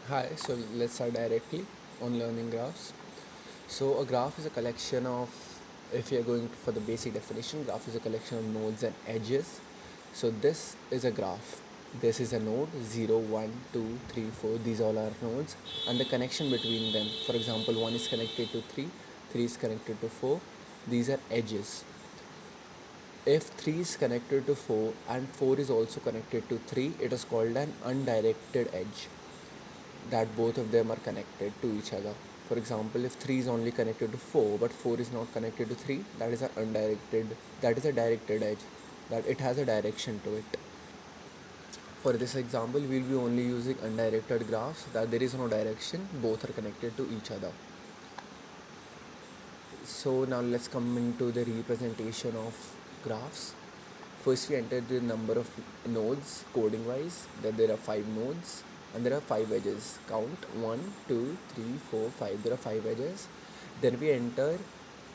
Hi, so let's start directly on learning graphs. So a graph is a collection of, if you're going for the basic definition, graph is a collection of nodes and edges. So this is a graph. This is a node 0, 1, 2, 3, 4. These all are nodes and the connection between them. For example, 1 is connected to 3, 3 is connected to 4. These are edges. If 3 is connected to 4 and 4 is also connected to 3, it is called an undirected edge, that both of them are connected to each other. For example, if 3 is only connected to 4 but 4 is not connected to 3, that is a directed edge, that it has a direction to it. For this example, we'll be only using undirected graphs, that there is no direction, both are connected to each other. So now let's come into the representation of graphs. First, we enter the number of nodes coding wise, that there are 5 nodes and there are 5 edges. Count 1, 2, 3, 4, 5. There are 5 edges. Then we enter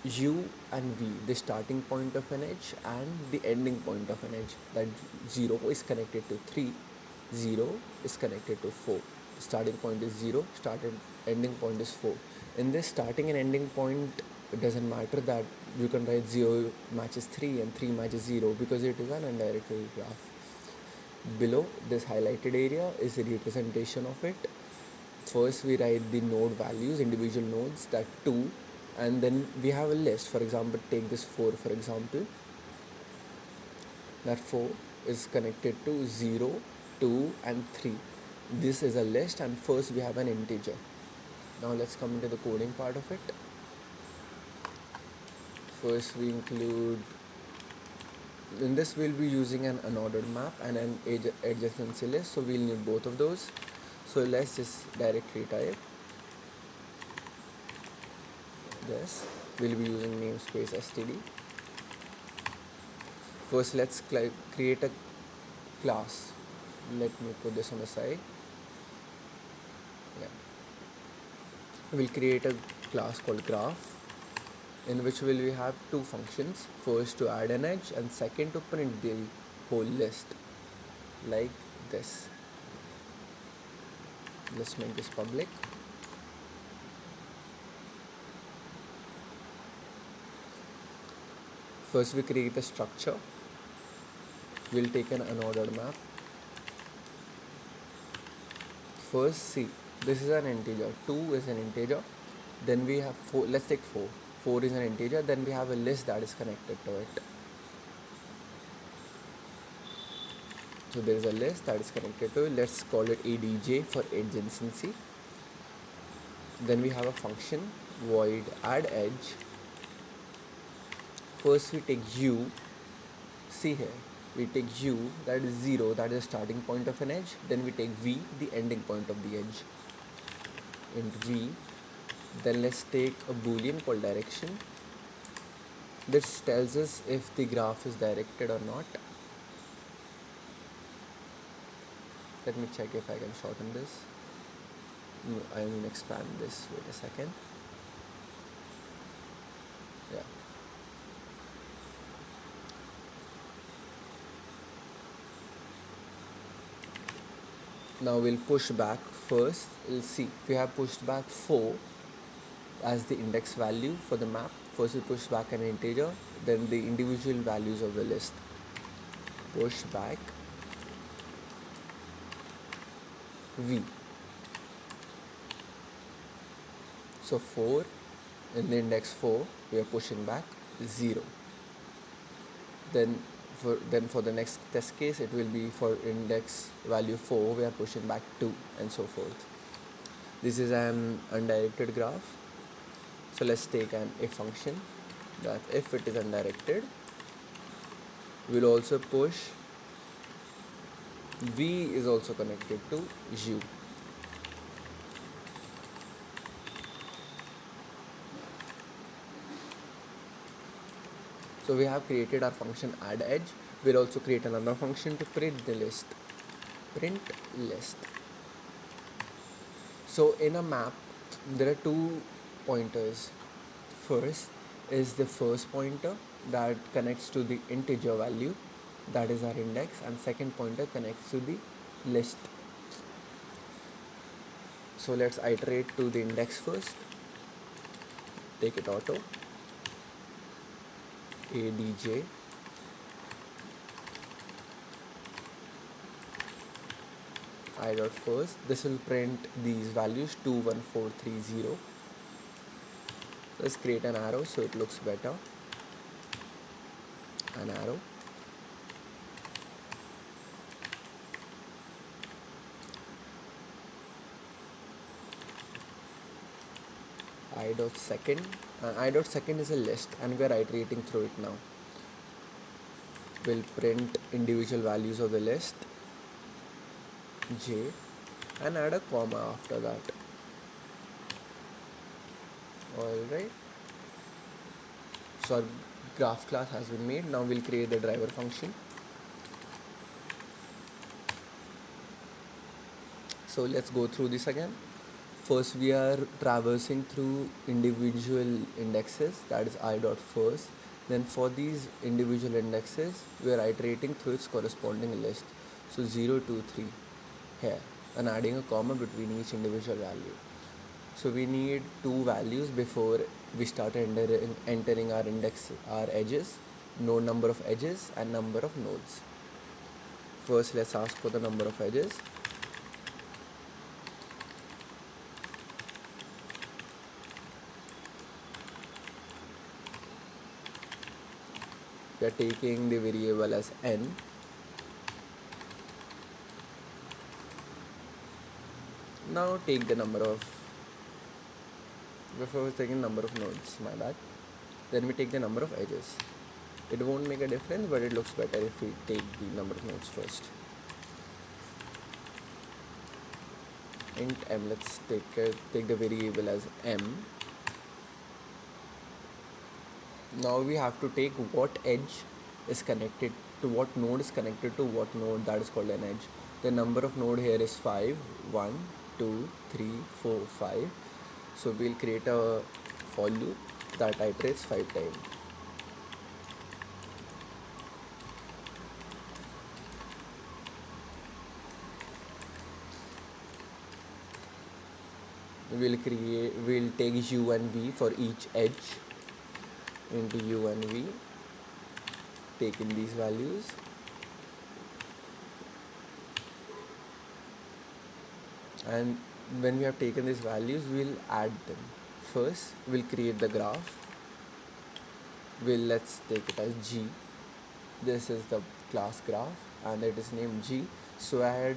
U and V, the starting point of an edge and the ending point of an edge. That 0 is connected to 3, 0 is connected to 4. The starting point is 0, ending point is 4. In this starting and ending point, it doesn't matter that you can write 0 matches 3 and 3 matches 0 because it is an undirected graph. Below this highlighted area is a representation of it. First we write the node values, individual nodes, that 2, and then we have a list. For example, take this 4 for example, that 4 is connected to 0, 2 and 3. This is a list and first we have an integer. Now let's come into the coding part of it. First we include, in this we'll be using an unordered map and an adjacency list, so we'll need both of those. So let's just directly type this. We'll be using namespace std. First let's create a class. Let me put this on the side. Yeah, we'll create a class called graph, in which will we have two functions. First to add an edge and second to print the whole list, like this. Let's make this public. First we create a structure. We'll take an unordered map. First, see, this is an integer, 2 is an integer, then we have 4, let's take 4. 4 is an integer, then we have a list that is connected to it. So there is a list that is connected to it. Let's call it ADJ for adjacency. Then we have a function void add edge. First we take U, see here, we take U, that is 0, that is the starting point of an edge. Then we take V, the ending point of the edge, into V. Then let's take a boolean called direction. This tells us if the graph is directed or not. Let me check if I can shorten this. No, I mean expand this. Wait a second. Yeah. Now we'll push back first. We'll see. We have pushed back 4 as the index value for the map. First we push back an integer, then the individual values of the list. Push back V. So 4, in the index 4, we are pushing back 0. Then for the next test case, it will be for index value 4, we are pushing back 2 and so forth. This is an undirected graph. So let's take an if function, that if it is undirected, we'll also push V is also connected to U. So we have created our function add edge. We'll also create another function to print the list. Print list. So in a map, there are two pointers. First is the first pointer that connects to the integer value, that is our index, and second pointer connects to the list. So let's iterate to the index first. Take it auto. Adj I dot first. This will print these values 21430. Let's create an arrow so it looks better. An arrow. I dot second. I dot second is a list and we are iterating through it now. We'll print individual values of the list j and add a comma after that. Alright. So our graph class has been made. Now we'll create the driver function. So let's go through this again. First we are traversing through individual indexes, that is I dot first. Then for these individual indexes we are iterating through its corresponding list. So 0, 2, 3 here and adding a comma between each individual value. So we need two values before we start entering our index, our edges, node number of edges and number of nodes. First let's ask for the number of edges. We are taking the variable as n. Now take the number of, before we taking number of nodes, my bad. Then we take the number of edges. It won't make a difference, but it looks better if we take the number of nodes first. Int m, let's take the variable as m. Now we have to take what edge is connected to what node is connected to what node, that is called an edge. The number of node here is 5, 1, 2, 3, 4, 5. So we'll create a for loop that iterates 5 times. We'll take u and v for each edge. Into u and v, take in these values, and when we have taken these values we'll add them. First we'll create the graph. Let's take it as g. This is the class graph and it is named g. So an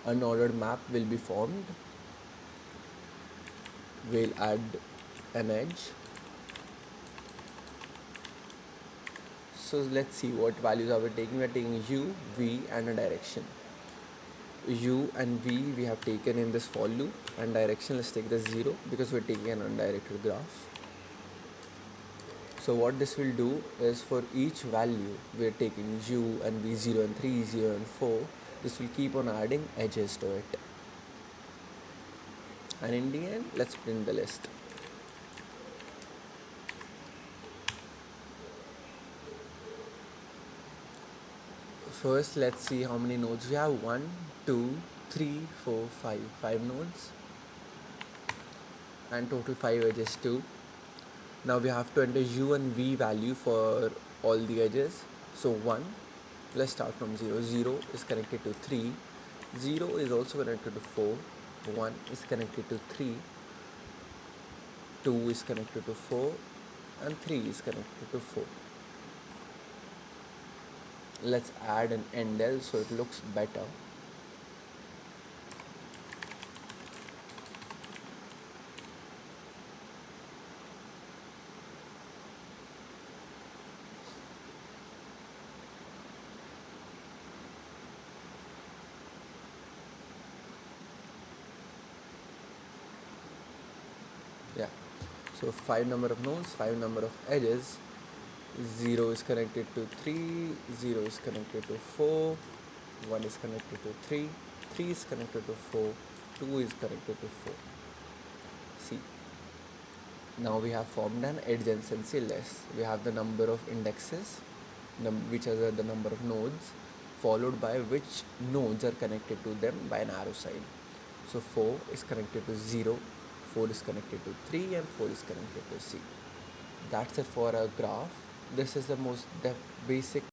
unordered map will be formed. We'll add an edge. So let's see what values are we taking. We are taking u, v and a direction. U and v we have taken in this for loop, and direction, let's take the 0 because we're taking an undirected graph. So what this will do is for each value we're taking u and v, 0 and 3, 0 and 4. This will keep on adding edges to it. And in the end, let's print the list. First let's see how many nodes we have. 1, 2, 3, 4, 5. 5 nodes and total 5 edges too. Now we have to enter u and v value for all the edges. So 1, let's start from 0. 0 is connected to 3. 0 is also connected to 4. 1 is connected to 3. 2 is connected to 4 and 3 is connected to 4. Let's add an endl so it looks better. Yeah, so 5 number of nodes, 5 number of edges. 0 is connected to 3, 0 is connected to 4, 1 is connected to 3, 3 is connected to 4, 2 is connected to 4. See, now we have formed an adjacency list. We have the number of indexes, which are the number of nodes, followed by which nodes are connected to them by an arrow sign. So 4 is connected to 0, 4 is connected to 3, and 4 is connected to C. That's it for a graph. This is the basic